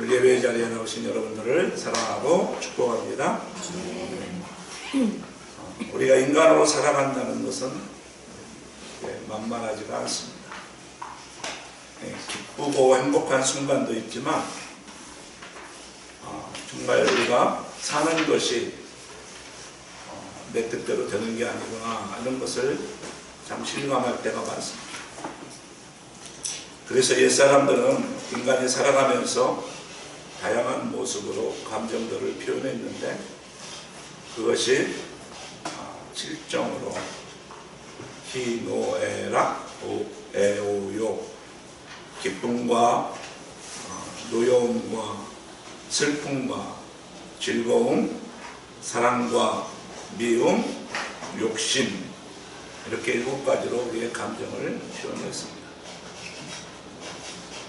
오늘 예배 자리에 나오신 여러분들을 사랑하고 축복합니다. 우리가 인간으로 살아간다는 것은 만만하지가 않습니다. 기쁘고 행복한 순간도 있지만 정말 우리가 사는 것이 내 뜻대로 되는 게 아니구나 이런 것을 참 실감할 때가 많습니다. 그래서 옛사람들은 인간이 살아가면서 다양한 모습으로 감정들을 표현했는데 그것이 칠정으로 희노애락 애오요 기쁨과 노여움과 슬픔과 즐거움 사랑과 미움 욕심 이렇게 7가지로 우리의 감정을 표현했습니다.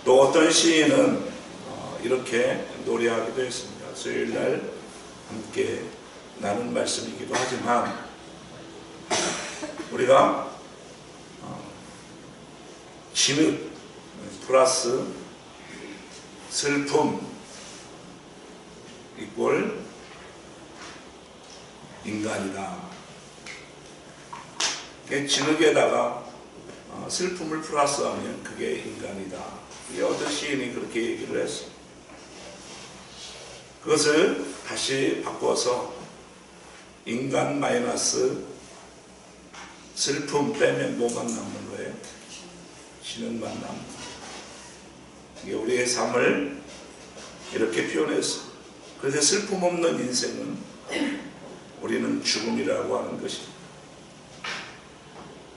또 어떤 시인은 이렇게 노래하기도 했습니다. 수요일날 함께 나눈 말씀이기도 하지만 우리가 진흙 플러스 슬픔 이꼴 인간이다. 진흙에다가 슬픔을 플러스하면 그게 인간이다. 이게 어떤 시인이 그렇게 얘기를 했어요. 그것을 다시 바꿔서 인간 마이너스 슬픔 빼면 뭐만 남는 거예요? 진흙만 남는. 이게 우리의 삶을 이렇게 표현했어. 그래서 슬픔 없는 인생은 우리는 죽음이라고 하는 것입니다.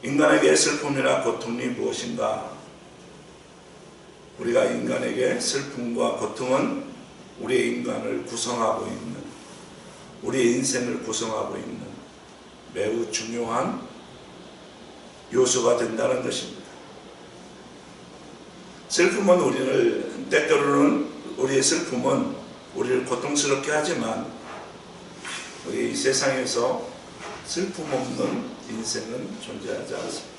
인간에게 슬픔이나 고통이 무엇인가? 우리가 인간에게 슬픔과 고통은 우리의 인간을 구성하고 있는, 우리의 인생을 구성하고 있는 매우 중요한 요소가 된다는 것입니다. 슬픔은 우리를, 때때로는 우리의 슬픔은 우리를 고통스럽게 하지만 우리 이 세상에서 슬픔 없는 인생은 존재하지 않습니다.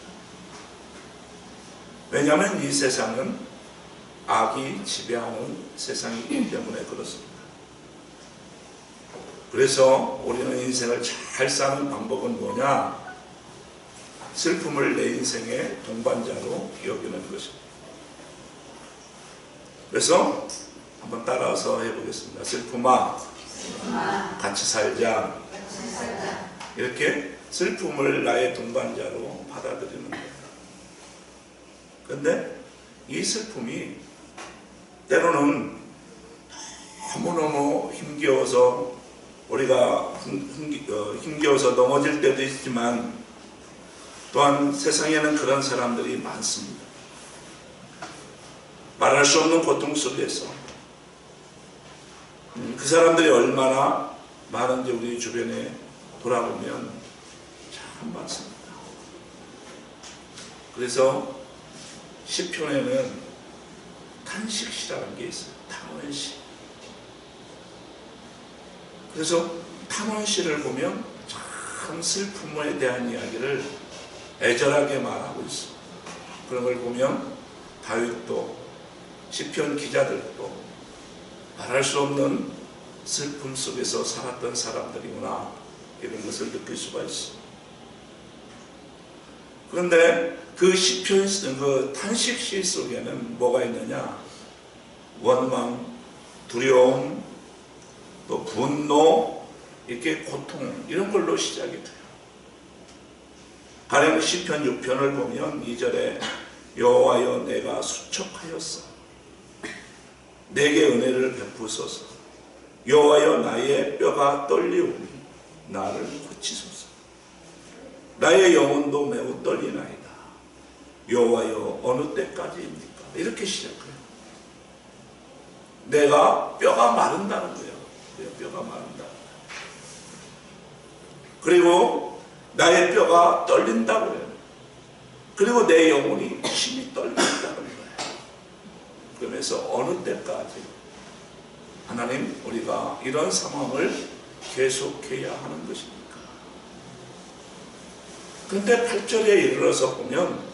왜냐하면 이 세상은 악이 지배하는 세상이기 때문에 그렇습니다. 그래서 우리는 인생을 잘 사는 방법은 뭐냐? 슬픔을 내 인생의 동반자로 여기는 것입니다. 그래서 한번 따라서 해보겠습니다. 슬픔아, 같이 살자. 이렇게 슬픔을 나의 동반자로 받아들이는 거예요. 그런데 이 슬픔이 때로는 너무너무 힘겨워서 우리가 힘겨워서 넘어질 때도 있지만 또한 세상에는 그런 사람들이 많습니다. 말할 수 없는 고통 속에서 그 사람들이 얼마나 많은지 우리 주변에 돌아보면 참 많습니다. 그래서 시편에는 탄식시라는 게 있어요. 탐원시. 그래서 탐원시를 보면 참 슬픔에 대한 이야기를 애절하게 말하고 있어요. 그런 걸 보면 다윗도 시편 기자들도 말할 수 없는 슬픔 속에서 살았던 사람들이구나 이런 것을 느낄 수가 있어요. 그런데 그 시편, 그 탄식시 속에는 뭐가 있느냐? 원망, 두려움, 또 분노, 이렇게 고통, 이런 걸로 시작이 돼요. 가령 시편 6편을 보면 2절에 여호와여 내가 수척하였어. 내게 은혜를 베푸소서. 여호와여 나의 뼈가 떨리오니 나를 고치소서. 나의 영혼도 매우 떨리나이다. 여호와여 어느 때까지입니까? 이렇게 시작해요. 내가 뼈가 마른다는 거예요. 뼈가 마른다. 그리고 나의 뼈가 떨린다고 해요. 그리고 내 영혼이 심히 떨린다는 거예요. 그러면서 어느 때까지 하나님 우리가 이런 상황을 계속해야 하는 것입니까? 그런데 8절에 이르러서 보면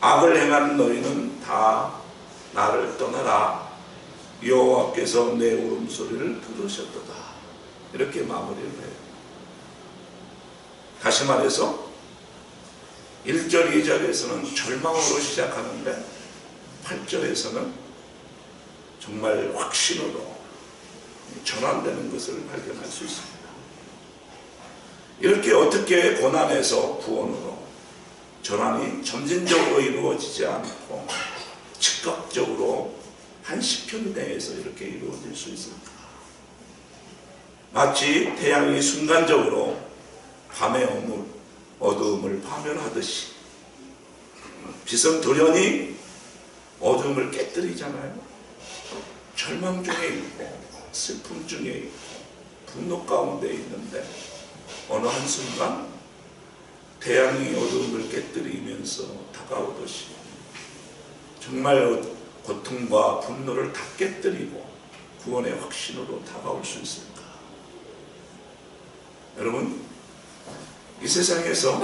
악을 행하는 너희는 다 나를 떠나라. 여호와께서 내 울음소리를 들으셨도다. 이렇게 마무리를 해요. 다시 말해서 1절, 2절에서는 절망으로 시작하는데 8절에서는 정말 확신으로 전환되는 것을 발견할 수 있습니다. 이렇게 어떻게 고난에서 구원으로 전환이 점진적으로 이루어지지 않고 즉각적으로 한 시편 내에서 이렇게 이루어질 수 있을까? 마치 태양이 순간적으로 밤의 어두움을 파멸하듯이 빛은 돌연히 어둠을 깨뜨리잖아요. 절망 중에 있고 슬픔 중에 있고 분노 가운데 있는데 어느 한순간 태양이 어둠을 깨뜨리면서 다가오듯이 정말 고통과 분노를 다 깨뜨리고 구원의 확신으로 다가올 수 있을까? 여러분, 이 세상에서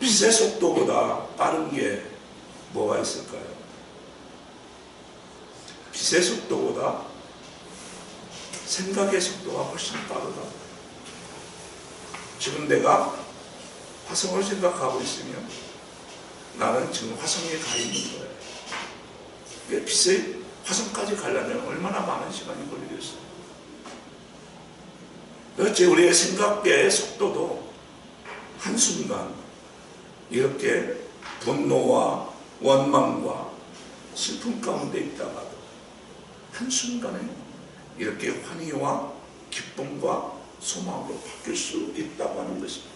빛의 속도보다 빠른 게 뭐가 있을까요? 빛의 속도보다 생각의 속도가 훨씬 빠르다. 지금 내가 화성을 생각하고 있으면 나는 지금 화성에 가 있는 거예요. 빛의 화성까지 가려면 얼마나 많은 시간이 걸리겠어요. 그렇지, 우리의 생각의 속도도 한순간 이렇게 분노와 원망과 슬픔 가운데 있다가도 한순간에 이렇게 환희와 기쁨과 소망으로 바뀔 수 있다고 하는 것입니다.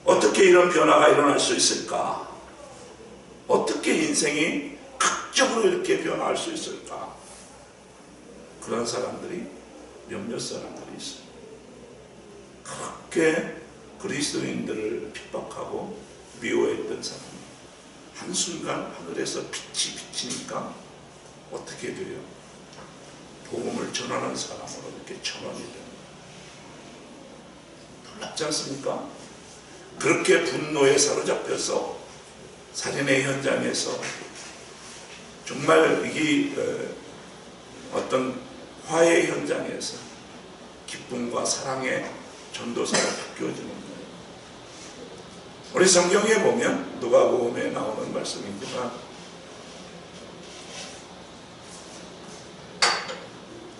어떻게 이런 변화가 일어날 수 있을까? 어떻게 인생이 극적으로 이렇게 변화할 수 있을까? 그런 사람들이 몇몇 사람들이 있어요. 그렇게 그리스도인들을 핍박하고 미워했던 사람, 한순간 하늘에서 빛이 비치니까 어떻게 돼요? 복음을 전하는 사람으로 이렇게 전환이 되는 거예요. 놀랍지 않습니까? 그렇게 분노에 사로잡혀서 살인의 현장에서 정말 이 어떤 화해 현장에서 기쁨과 사랑의 전도사로 바뀌어지는 거예요. 우리 성경에 보면 누가복음에 나오는 말씀이지만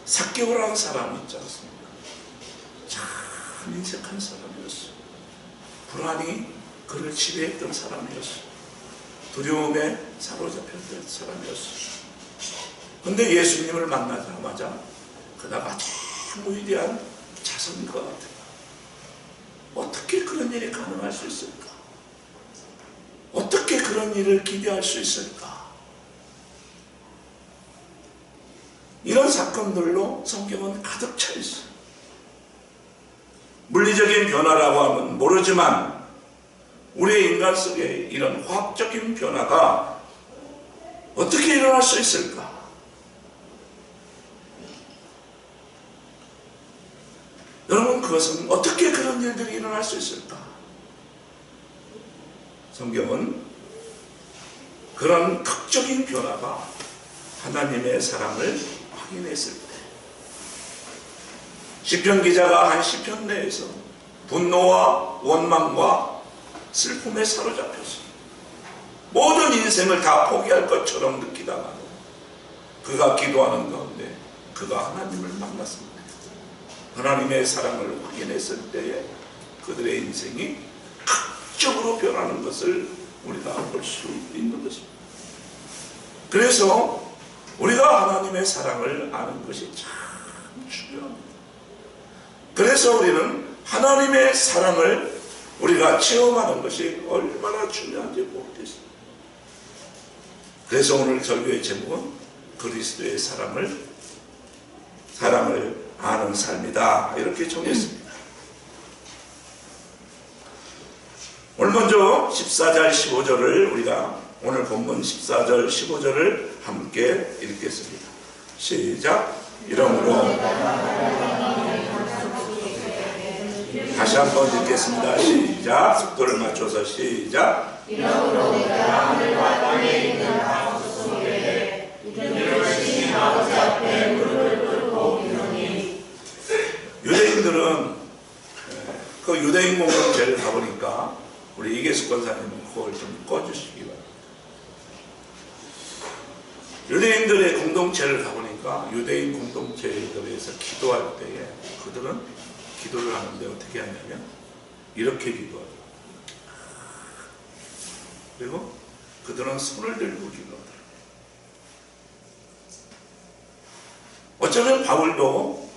삭개오라는 사람이 있지 않습니까? 참 인색한 사람이었어요. 불안이 그를 지배했던 사람이었어요. 두려움에 사로잡혔던 사람이었어요. 그런데 예수님을 만나자마자 그다가 참 위대한 자손인 것 같아요. 어떻게 그런 일이 가능할 수 있을까? 어떻게 그런 일을 기대할 수 있을까? 이런 사건들로 성경은 가득 차 있어요. 물리적인 변화라고 하면 모르지만 우리의 인간 속에 이런 화학적인 변화가 어떻게 일어날 수 있을까? 여러분, 그것은 어떻게 그런 일들이 일어날 수 있을까? 성경은 그런 극적인 변화가 하나님의 사랑을 확인했을 때, 시편 기자가 한 시편 내에서 분노와 원망과 슬픔에 사로잡혀서 모든 인생을 다 포기할 것처럼 느끼다가 그가 기도하는 가운데 그가 하나님을 만났습니다. 하나님의 사랑을 확인했을 때에 그들의 인생이 극적으로 변하는 것을 우리가 볼 수 있는 것입니다. 그래서 우리가 하나님의 사랑을 아는 것이 참 중요합니다. 그래서 우리는 하나님의 사랑을 우리가 체험하는 것이 얼마나 중요한지 모르겠습니다. 그래서 오늘 설교의 제목은 그리스도의 사랑을 아는 삶이다, 이렇게 정했습니다. 오늘 먼저 14절 15절을 우리가 오늘 본문 14절 15절을 함께 읽겠습니다. 시작. 이러므로 다시 한번 읽겠습니다. 시작. 속도를 맞춰서 시작. 이러므로 내가 하늘과 땅에 있는 각 소리에 이름을 아버지 앞에 무릎을 꿇고 비노니. 유대인들은 그 유대인 공동체를 가보니까 우리 이계수 권사님은 그걸 좀 꺼주시기 바랍니다. 유대인들의 공동체를 가보니까 유대인 공동체들에서 기도할 때에 그들은 기도를 하는데 어떻게 하냐면 이렇게 기도하죠. 그리고 그들은 손을 들고 기도하더라고요. 어쩌면 바울도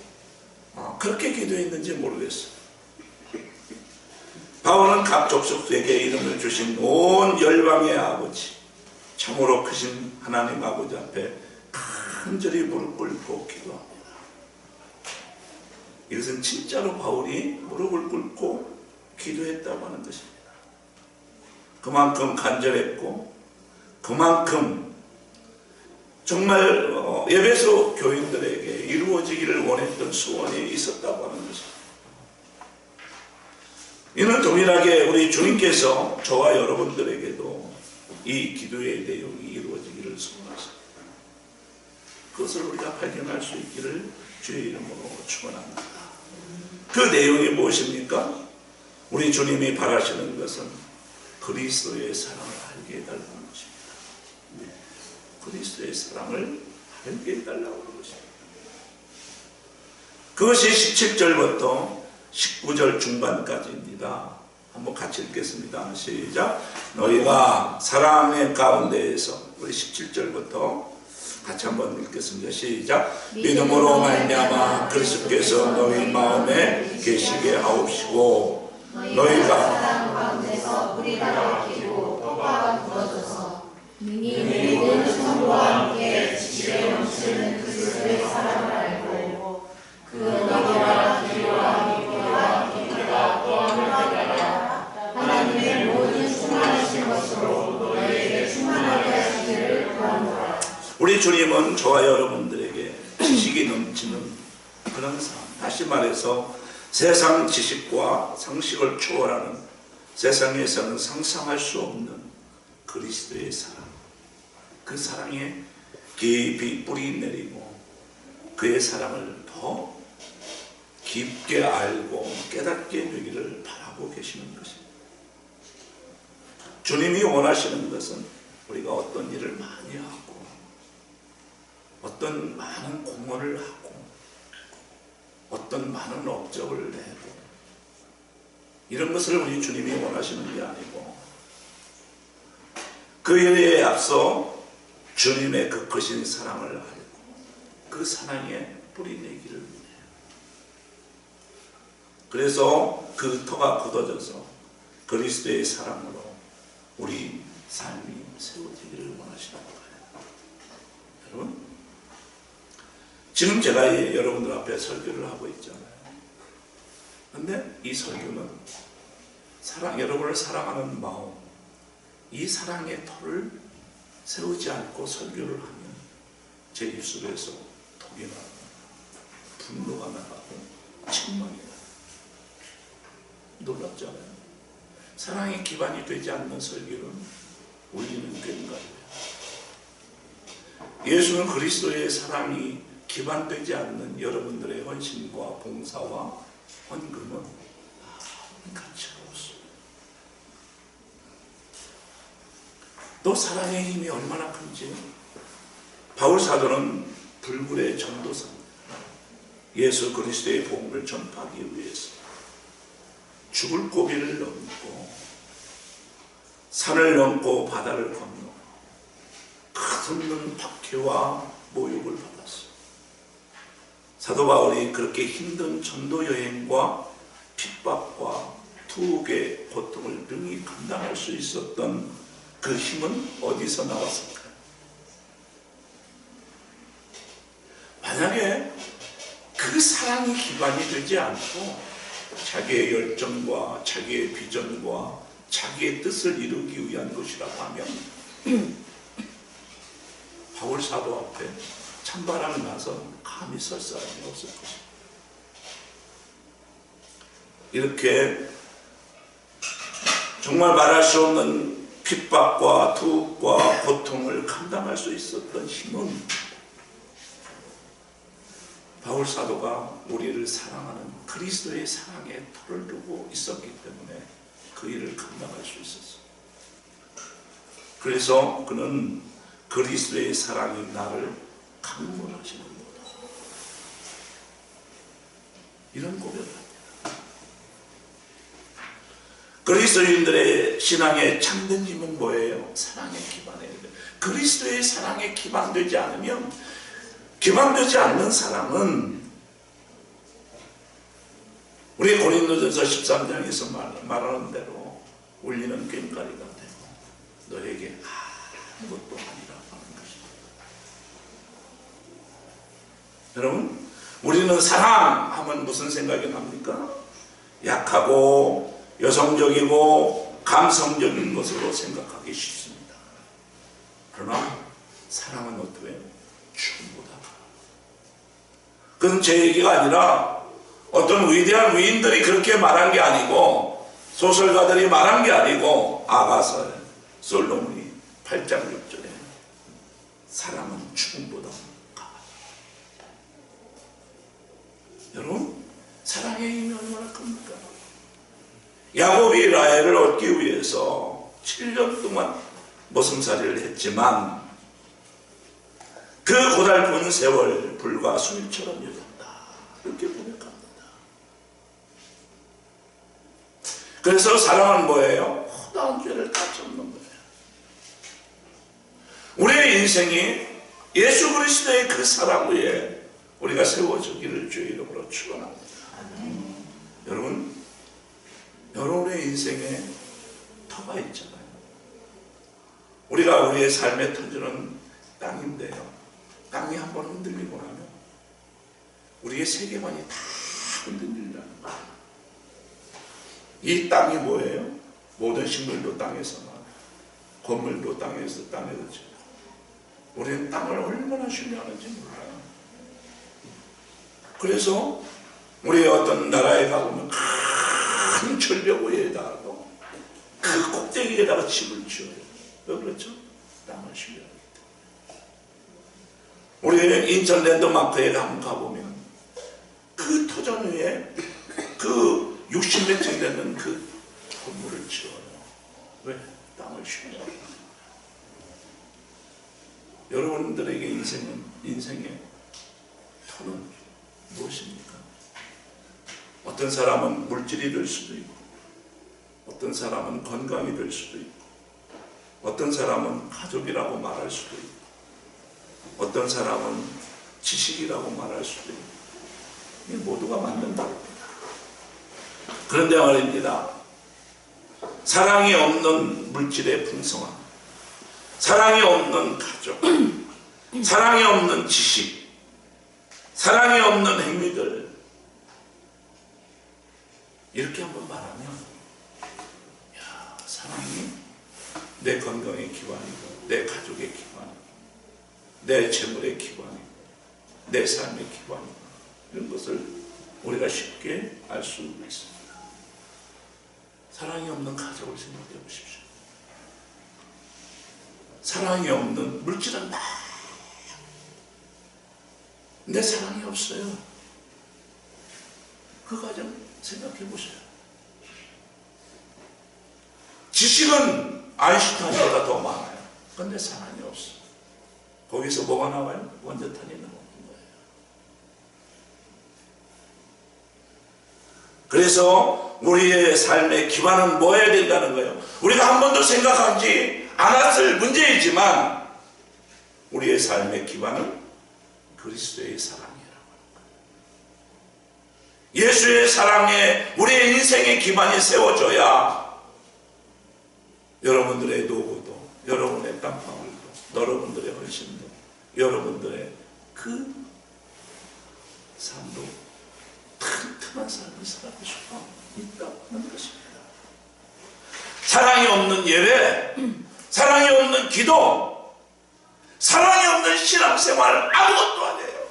그렇게 기도했는지 모르겠어요. 바울은 각 족속에게 이름을 주신 온 열방의 아버지, 참으로 크신 하나님 아버지 앞에 간절히 무릎 꿇고 기도합니다. 이것은 진짜로 바울이 무릎을 꿇고 기도했다고 하는 것입니다. 그만큼 간절했고 그만큼 정말 에베소 교인들에게 이루어지기를 원했던 소원이 있었다고 하는 것입니다. 이는 동일하게 우리 주님께서 저와 여러분들에게도 이 기도의 내용이 이루어지기를 소원하십니다. 그것을 우리가 발견할 수 있기를 주의 이름으로 축원합니다. 그 내용이 무엇입니까? 우리 주님이 바라시는 것은 그리스도의 사랑을 알게 해달라는 것입니다. 그리스도의 사랑을 알게 해달라고 하는 것입니다. 그것이 17절부터 19절 중반까지입니다. 한번 같이 읽겠습니다. 시작. 너희가 사랑의 가운데에서, 우리 17절부터 같이 한번 읽겠습니다. 시작. 믿음으로 말미암아 그리스도께서 너희 마음에 계시게 하옵시고 너희가 사랑 가운데서 뿌리가 얽히고 떡과가 부어져서 능히 모든 성도와 함께 지식에 넘치는 그리스도의 사랑을 알고 그 너희와 기도와 믿음과 기대가 또한 하나가 하나님의 모든 충만하신 것으로 너희에게 충만하게 하시기를 구하노라. 우리 주님은 저와 여러분들에게 지식이 넘치는 그런 삶, 다시 말해서 세상 지식과 상식을 초월하는 세상에서는 상상할 수 없는 그리스도의 사랑, 그 사랑에 깊이 뿌리 내리고 그의 사랑을 더 깊게 알고 깨닫게 되기를 바라고 계시는 것입니다. 주님이 원하시는 것은 우리가 어떤 일을 많이 하고 어떤 많은 공헌을 하고 어떤 많은 업적을 내고 이런 것을 우리 주님이 원하시는 게 아니고 그 일에 앞서 주님의 그 크신 사랑을 알고 그 사랑에 뿌리내기를 원해요. 그래서 그 터가 굳어져서 그리스도의 사랑으로 우리 삶이 세워지기를 원하시는 거예요. 여러분, 지금 제가 여러분들 앞에 설교를 하고 있잖아요. 근데 이 설교는 여러분을 사랑하는 마음, 이 사랑의 터를 세우지 않고 설교를 하면 제 입술에서 독이 나고 분노가 나가고 책망이 나고 놀랍잖아요. 사랑의 기반이 되지 않는 설교는 울리는 꽹과예요. 예수는 그리스도의 사랑이 기반되지 않는 여러분들의 헌신과 봉사와 헌금은 가치가 없습니다. 또 사랑의 힘이 얼마나 큰지 바울 사도는 불굴의 전도사입니다. 예수 그리스도의 복음을 전파하기 위해서 죽을 고비를 넘고 산을 넘고 바다를 건너 끝없는 박해와 모욕을 받았어요. 사도 바울이 그렇게 힘든 전도 여행과 핍박과 투옥의 고통을 능히 감당할 수 있었던 그 힘은 어디서 나왔을까요? 만약에 그 사랑이 기반이 되지 않고 자기의 열정과 자기의 비전과 자기의 뜻을 이루기 위한 것이라고 하면 바울 사도 앞에 찬바람이 나서 감히 설 사람이 없을 것입니다. 이렇게 정말 말할 수 없는 핍박과 투옥과 고통을 감당할 수 있었던 힘은 바울 사도가 우리를 사랑하는 그리스도의 사랑에 터를 두고 있었기 때문에 그 일을 감당할 수 있었어. 그래서 그는 그리스도의 사랑이 나를 강물하시는 거다, 이런 고백을 합니다. 그리스도인들의 신앙의 참된 힘은 뭐예요? 사랑에 기반해야 돼. 그리스도의 사랑에 기반되지 않으면, 기반되지 않는 사랑은 우리 고린도전서 13장에서 말하는 대로 울리는 꽹과리가 되고 너에게 아무것도 아니라 하는 것입니다. 여러분, 우리는 사랑하면 무슨 생각이 납니까? 약하고 여성적이고 감성적인 것으로 생각하기 쉽습니다. 그러나 사랑은 어떻게 해요? 충분하다. 그건 제 얘기가 아니라 어떤 위대한 위인들이 그렇게 말한 게 아니고, 소설가들이 말한 게 아니고, 아가서 솔로몬이 8장 6절에 사랑은 죽음보다 강하다. 여러분, 사랑의 힘이 얼마나 큽니까? 야곱이 라헬을 얻기 위해서 7년 동안 머슴살이를 했지만 그 고달픈 세월 불과 수일처럼 여겼다, 이렇게 고백합니다. 그래서 사랑은 뭐예요? 허다한 죄를 다 쫓는 거예요. 우리의 인생이 예수 그리스도의 그 사랑 위에 우리가 세워지기를 주의 이름으로 축원합니다. 여러분, 여러분의 인생에 터가 있잖아요. 우리가 우리의 삶의 터주는 땅인데요, 땅이 한번 흔들리고 나면 우리의 세계관이 다 흔들린다는 거예요. 이 땅이 뭐예요? 모든 식물도 땅에서 나와요. 건물도 땅에서 지어요. 우리는 땅을 얼마나 신뢰하는지 몰라요. 그래서 우리 어떤 나라에 가보면 큰 절벽 위에다가 그 꼭대기에다가 집을 지어요. 왜 그렇죠? 땅을 신뢰하기 때문에. 우리는 인천 랜드마크에 한번 가보면 그 터전 위에 그 60몇 층 되는 그 건물을 지어요. 왜? 땅을 신뢰하기 때문에. 여러분들에게 인생의 터는 무엇입니까? 어떤 사람은 물질이 될 수도 있고, 어떤 사람은 건강이 될 수도 있고, 어떤 사람은 가족이라고 말할 수도 있고, 어떤 사람은 지식이라고 말할 수도 있고, 이 모두가 맞는 말입니다. 그런데 말입니다, 사랑이 없는 물질의 풍성함, 사랑이 없는 가족, 사랑이 없는 지식, 사랑이 없는 행위들, 이렇게 한번 말하면, 야, 사랑이 내 건강의 기반이고, 내 가족의 기반이고, 내 재물의 기반이고, 내 삶의 기반이고, 이런 것을 우리가 쉽게 알 수 있습니다. 사랑이 없는 가족을 생각해 보십시오. 사랑이 없는 물질은 막, 내 사랑이 없어요. 그 가정 생각해 보세요. 지식은 아인슈타인보다 더 많아요. 그런데 사랑이 없어. 거기서 뭐가 나와요? 원자탄이 나오는 거예요. 그래서 우리의 삶의 기반은 뭐 해야 된다는 거예요? 우리가 한 번도 생각하지 않았을 문제이지만 우리의 삶의 기반은 그리스도의 사랑이라고 하는 거예요. 예수의 사랑에 우리의 인생의 기반이 세워져야 여러분들의 노고도, 여러분의 땀방울도, 여러분들의 헌신도, 여러분들의 그 삶도 튼튼한 삶을 살아갈 수가 있다는 것입니다. 사랑이 없는 예배, 사랑이 없는 기도, 사랑이 없는 신앙생활, 아무것도 아니에요.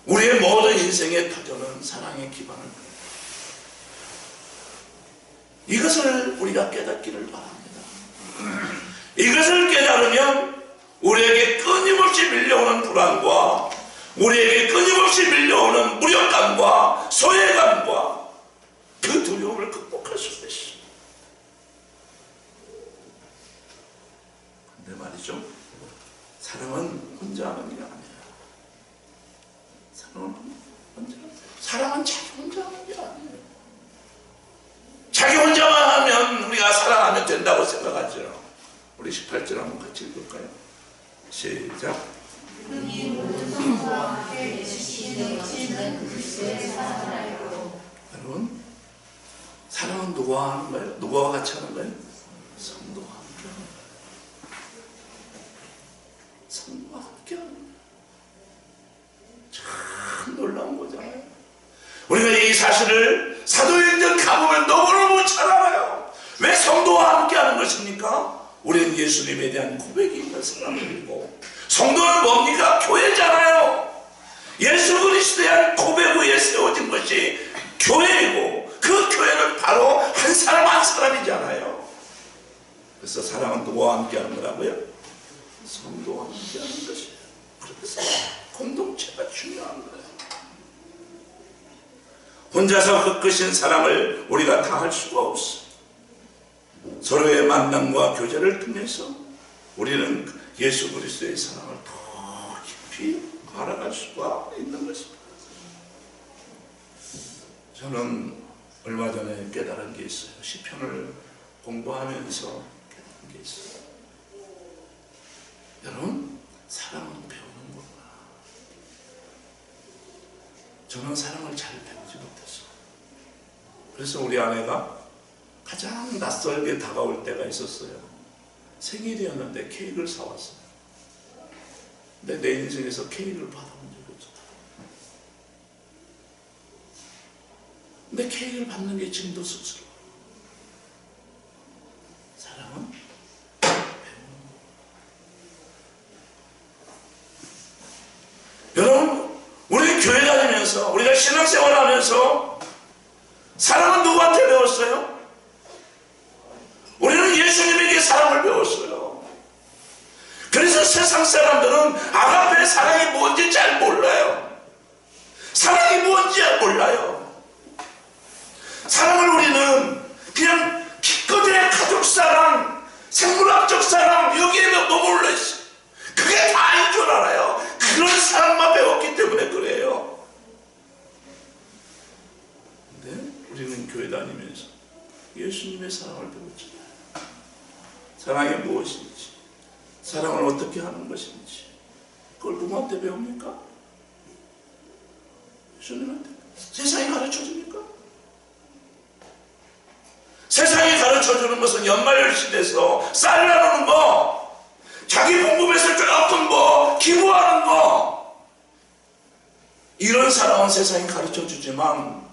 우리의 모든 인생의 터전은 사랑의 기반을 합니다. 이것을 우리가 깨닫기를 바랍니다. 이것을 깨달으면 우리에게 끊임없이 밀려오는 불안과 우리에게 끊임없이 밀려오는 무력감과 소외감과 그 두려움을 극복할 수 있어. 근데 말이죠, 사랑은 혼자 하는 게 아니에요. 사랑은 자기 혼자 하는 게 아니에요. 자기 혼자만 하면 우리가 사랑하면 된다고 생각하죠. 우리 18절 한번 같이 읽을까요? 시작. 이 모든 성도와 함께 내시키는 넘치는 그리스도의 사랑을 알고. 여러분, 사랑은 누구와 하는 거예요? 누구와 같이 하는 거예요? 성도와 함께 하는 거예요. 성도와 함께 하는 거예요. 참 놀라운 거잖아요. 우리가 이 사실을 사도행전 가보면 너무너무 잘 알아요. 왜 성도와 함께 하는 것입니까? 우리는 예수님에 대한 고백이 있는 사람들이고, 성도는 뭡니까? 교회잖아요. 예수 그리스도에 대한 고백 위에 세워진 것이 교회이고, 그 교회는 바로 한 사람 한 사람이잖아요. 그래서 사랑은 누구와 함께 하는 거라고요? 성도와 함께 하는 것이에요. 그래서 공동체가 중요한 거예요. 혼자서 흙으신 사랑을 우리가 다 할 수가 없어. 서로의 만남과 교제를 통해서 우리는 예수 그리스도의 사랑을 더 깊이 알아갈 수가 있는 것입니다. 저는 얼마 전에 깨달은 게 있어요. 시편을 공부하면서 깨달은 게 있어요. 여러분, 사랑은 배우는 거구나. 저는 사랑을 잘 배우지 못했어요. 그래서 우리 아내가 가장 낯설게 다가올 때가 있었어요. 생일이었는데 케이크를 사왔어요. 근데 내 인생에서 케이크를 받아본 적이 없었어요. 근데 케이크를 받는 게 지금도 쑥스러워요. 사랑은 여러분, 우리 교회 다니면서, 우리가 신앙생활 하면서 사랑은 누구한테 배웠어요? 우리는 예수님에게 사랑을 배웠어요. 그래서 세상 사람들은 아가페의 사랑이 뭔지 잘 몰라요. 사랑이 뭔지 잘 몰라요. 사랑을 우리는 그냥 기껏해야 가족 사랑, 생물학적 사랑, 여기에 머물러 있어. 그게 다인 줄 알아요. 그런 사랑만 배웠기 때문에 그래요. 근데 우리는 교회 다니면서 예수님의 사랑을 배웠잖아요. 사랑이 무엇인지, 사랑을 어떻게 하는 것인지, 그걸 누구한테 배웁니까? 예수님한테. 세상이 가르쳐줍니까? 세상이 가르쳐주는 것은 연말연시돼서 쌀 나누는 거, 자기 봉급에서 조금 뭐 기부하는 거, 이런 사랑은 세상이 가르쳐주지만,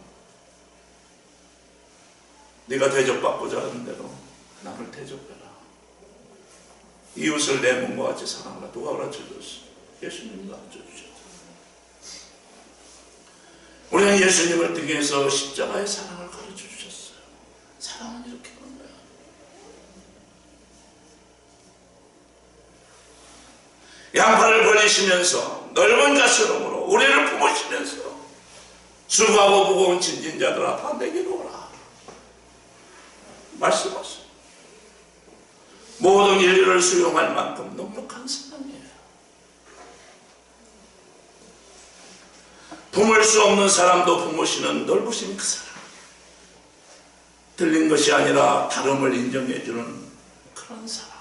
네가 대접받고자 하는 대로 나를 대접해라. 이웃을 내 몸과 같이 사랑하라. 누가 가르쳐줬어? 예수님이 가르쳐주셨죠. 우리는 예수님을 등에서 십자가의 사랑을 가르쳐주셨어요. 사랑은 이렇게 하는 거야. 양팔을 벌리시면서 넓은 가슴으로 우리를 품으시면서 수고하고 무거운 짐진 자들 앞에 내게로 오라 말씀하셨어요. 모든 인류를 수용할 만큼 넉넉한 사랑이에요. 품을 수 없는 사람도 품으시는 넓으신 그 사랑. 틀린 것이 아니라 다름을 인정해주는 그런 사랑.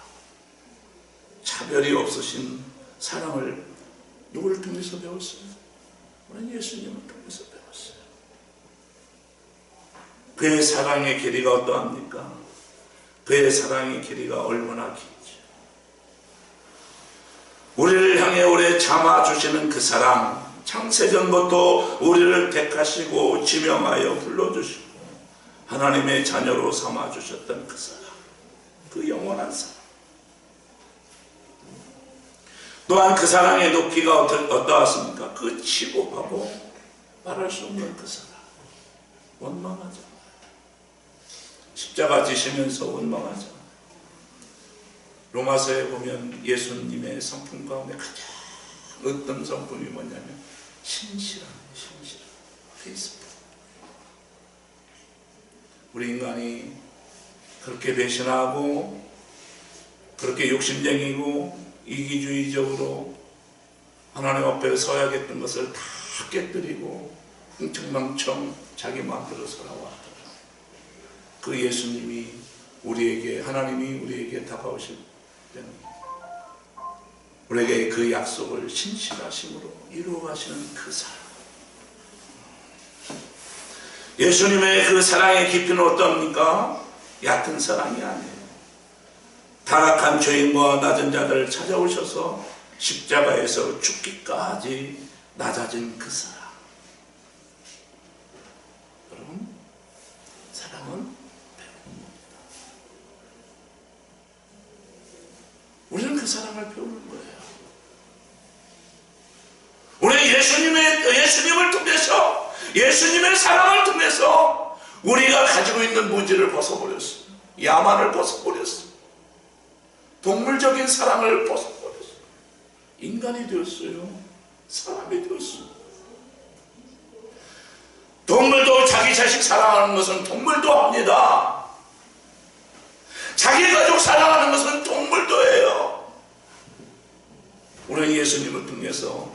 차별이 없으신 사랑을 누구를 통해서 배웠어요? 우리는 예수님을 통해서 배웠어요. 그의 사랑의 길이가 어떠합니까? 그의 사랑의 길이가 얼마나 긴지. 우리를 향해 오래 참아주시는 그 사랑, 창세전부터 우리를 택하시고 지명하여 불러주시고 하나님의 자녀로 삼아주셨던 그 사랑, 그 영원한 사랑. 또한 그 사랑의 높이가 어떠했습니까? 그 치고하고 말할 수 없는 그 사랑. 원망하죠. 십자가 지시면서 원망하죠. 로마서에 보면 예수님의 성품 가운데 가장 어떤 성품이 뭐냐면 신실한 페이스북. 우리 인간이 그렇게 배신하고 그렇게 욕심쟁이고 이기주의적으로 하나님 앞에 서야겠던 것을 다 깨뜨리고 흥청망청 자기 마음대로 살아왔다. 그 예수님이 우리에게, 하나님이 우리에게 다가오실 때는 우리에게 그 약속을 신실하심으로 이루어가시는 그 사랑. 예수님의 그 사랑의 깊이는 어떻습니까? 얕은 사랑이 아니에요. 타락한 죄인과 낮은 자들을 찾아오셔서 십자가에서 죽기까지 낮아진 그 사랑. 여러분, 사랑은 배우는 겁니다. 우리는 그 사랑을 배우는 거예요. 우리는 예수님을 통해서, 예수님의 사랑을 통해서 우리가 가지고 있는 무지를 벗어버렸어요. 야만을 벗어버렸어요. 동물적인 사랑을 벗어버렸어요. 인간이 되었어요. 사람이 되었어요. 동물도 자기 자식 사랑하는 것은 동물도 합니다. 자기 가족 사랑하는 것은 동물도 해요. 우리는 예수님을 통해서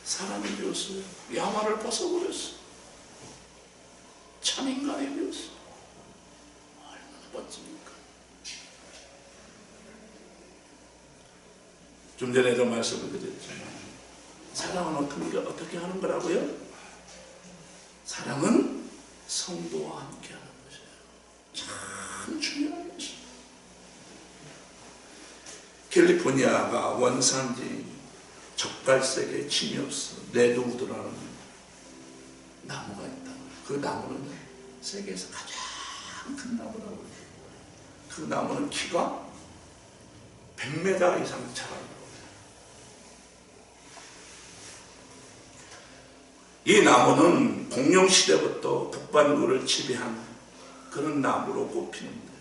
사람이 되었어요. 야만을 벗어버렸어요. 참 인간이 되었어요. 얼마나 멋집니까? 좀 전에도 말씀을 드렸지만 사랑은 어떻게 하는 거라고요? 사랑은 성도와 함께 하는 것이에요. 참 중요한 것이에요. 캘리포니아가 원산지 적갈색의 치미오스 레드우드라는 나무가 있다. 그 나무는 세계에서 가장 큰 나무라고 해요. 그 나무는 키가 100m 이상 자랍니다. 이 나무는 공룡시대부터 북반구를 지배한 그런 나무로 꼽히는데요.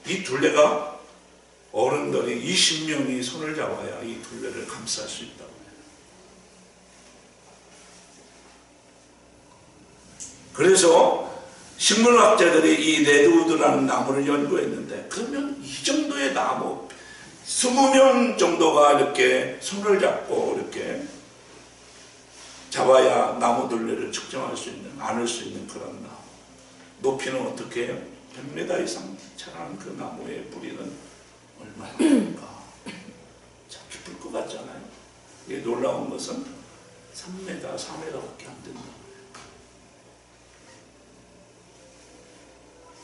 이 둘레가 어른들이 20명이 손을 잡아야 이 둘레를 감쌀 수 있다고 해요. 그래서 식물학자들이 이 레드우드라는 나무를 연구했는데, 그러면 이 정도의 나무 20명 정도가 이렇게 손을 잡고 이렇게 잡아야 나무 둘레를 측정할 수 있는, 안을 수 있는 그런 나무. 높이는 어떻게 해요? 100m 이상 자라는 그 나무의 뿌리는 얼마나 될까? 참 깊을 것 같잖아요. 이게 놀라운 것은 3m, 4m밖에 안 된다.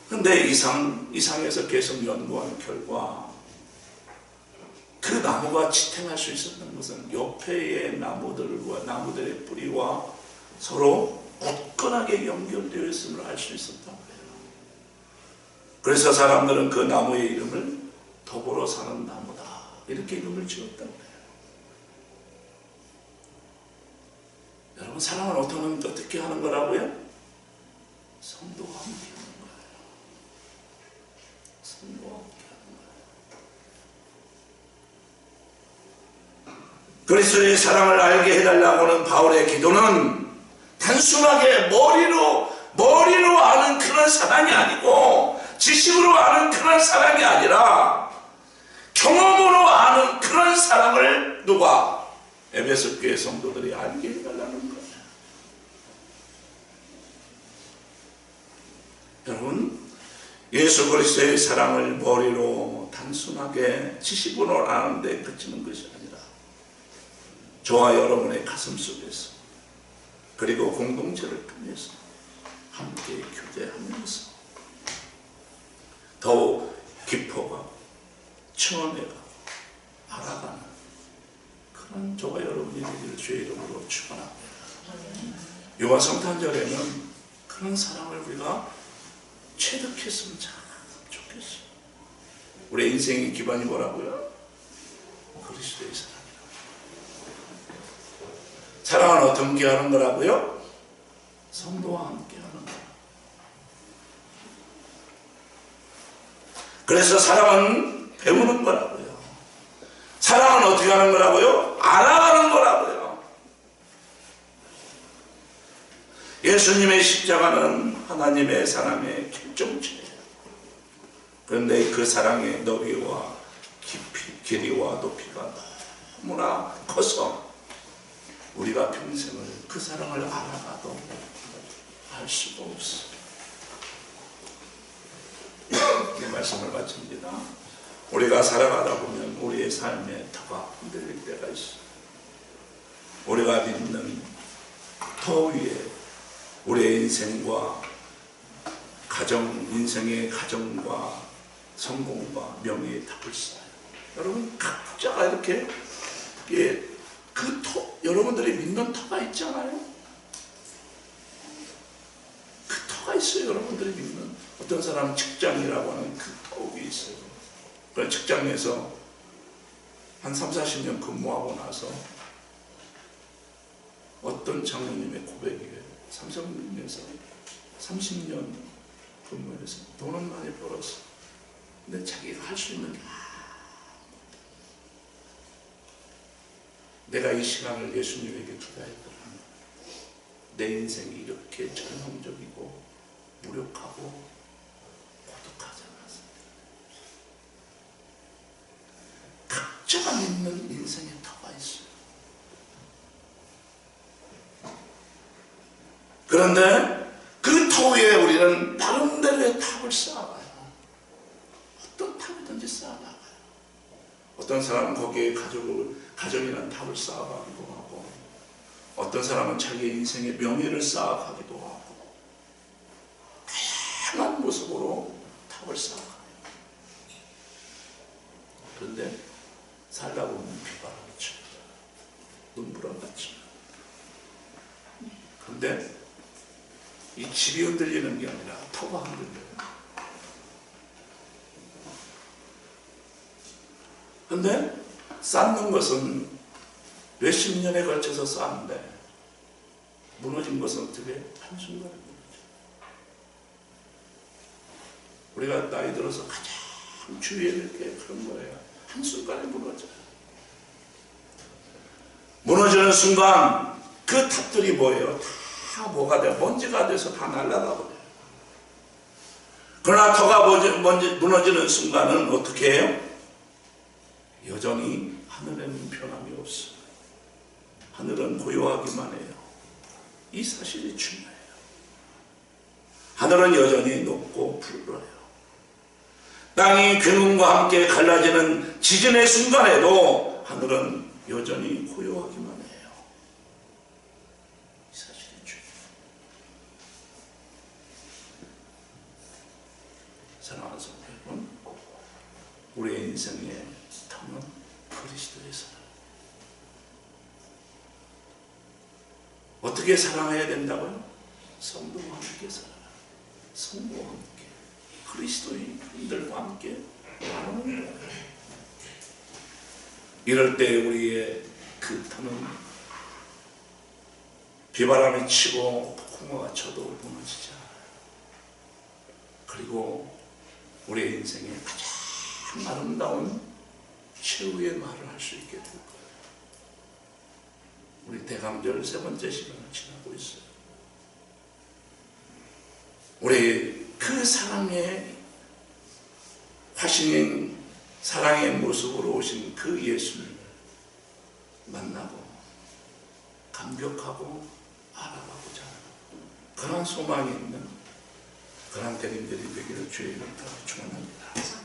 근데 이상에서 계속 연구한 결과 그 나무가 지탱할 수 있었던 것은 옆에의 나무들의 뿌리와 서로 굳건하게 연결되어 있음을 알 수 있었다고 해요. 그래서 사람들은 그 나무의 이름을 더불어 사는 나무다, 이렇게 이름을 지었다고 해요. 여러분, 사랑은 어떻게 하는 거라고요? 성도와 함께 하는 거예요. 성도와 함께 하는 거예요. 그리스도의 사랑을 알게 해달라고 하는 바울의 기도는 단순하게 머리로 아는 그런 사랑이 아니고, 지식으로 아는 그런 사랑이 아니라 경험으로 아는 그런 사랑을 누가? 에베소 교회 성도들이 알게 해달라는 거예요. 여러분, 예수 그리스도의 사랑을 머리로 단순하게 지식으로 아는데 그치는 것이 아니라 저와 여러분의 가슴 속에서, 그리고 공동체를 통해서 함께 교제하면서 더욱 깊어가고 체험해가고 알아가는 그런 저와 여러분이 되기를 주의 이름으로 축원합니다. 유아 성탄절에는 그런 사랑을 우리가 체득했으면 참 좋겠어요. 우리 인생의 기반이 뭐라고요? 그리스도의 사랑이라고. 사랑은 어떻게 하는 거라고요? 성도와 함께 하는 거예요. 그래서 사랑은 배우는 거라고요. 사랑은 어떻게 하는 거라고요? 알아가는 거라고요. 예수님의 십자가는 하나님의 사랑의 결정체예요. 그런데 그 사랑의 너비와 깊이, 길이와 높이가 너무나 커서 우리가 평생을 그 사랑을 알아가도 알 수가 없어. 이 말씀을 마칩니다. 우리가 살아가다 보면 우리의 삶의 터가 흔들릴 때가 있어. 우리가 믿는 터 위에 우리의 인생과 가정, 인생의 가정과 성공과 명예의 탑을 쌓아요. 여러분 각자가 이렇게 그 터, 여러분들이 믿는 터가 있잖아요. 그 터가 있어요. 여러분들이 믿는. 어떤 사람은 직장이라고 하는 그 턱이 있어요. 그 직장에서 한 30-40년 근무하고 나서 어떤 장로님의 고백이에요. 삼성에서 30년 근무해서 돈은 많이 벌었어. 근데 자기가 할 수 있는 게 내가 이 시간을 예수님에게 투자했더라면 내 인생이 이렇게 전형적이고 무력하고 고독하지 않았습니다. 각자가 믿는 인생의 터가 있어요. 그런데 그 터 위에 우리는 나름대로의 탑을 쌓아가요. 어떤 탑이든지 쌓아나가요. 어떤 사람은 거기에 가정이라는 탑을 쌓아가기도 하고, 어떤 사람은 자기의 인생의 명예를 쌓아가기도 하고, 다양한 모습으로 탑을 쌓아가요. 그런데 살다 보면 비바람이 칩니다. 눈보라가 칩니다. 그런데 이 집이 흔들리는 게 아니라 터가 흔들려요. 그런데 쌓는 것은 몇십 년에 걸쳐서 쌓는데 무너진 것은 어떻게 한순간에 무너져요. 우리가 나이 들어서 가장 주위에 이렇게 그런 거예요. 한순간에 무너져요. 무너지는 순간 그 탑들이 뭐예요? 다 뭐가 돼요? 먼지가 돼서 다 날아가 버려요. 그러나 터가 무너지는 순간은 어떻게 해요? 여전히 하늘에는 변함이 없어요. 하늘은 고요하기만 해요. 이 사실이 중요해요. 하늘은 여전히 높고 푸르러요. 땅이 근원과 함께 갈라지는 지진의 순간에도 하늘은 여전히 고요하기만 해요. 이 사실이 중요해요. 사랑하는 성도 여러분, 우리의 인생의 터는 그리스도의 사랑. 어떻게 사랑해야 된다고요? 성도와 함께 살아라. 성도와 함께, 그리스도인들과 함께 나누는 거예요. 이럴 때 우리의 그 터는 비바람이 치고 폭풍우가 쳐도 무너지지 않아요. 그리고 우리의 인생에 가장 아름다운 최후의 말을 할 수 있게 될 거예요. 우리 대강절 3번째 시간을 지나고 있어요. 우리 그 사랑의 화신인 사랑의 모습으로 오신 그 예수님을 만나고 감격하고 알아가고자 하는 그런 소망이 있는 그런 대림들이 되기를 주의 이름으로 축원합니다.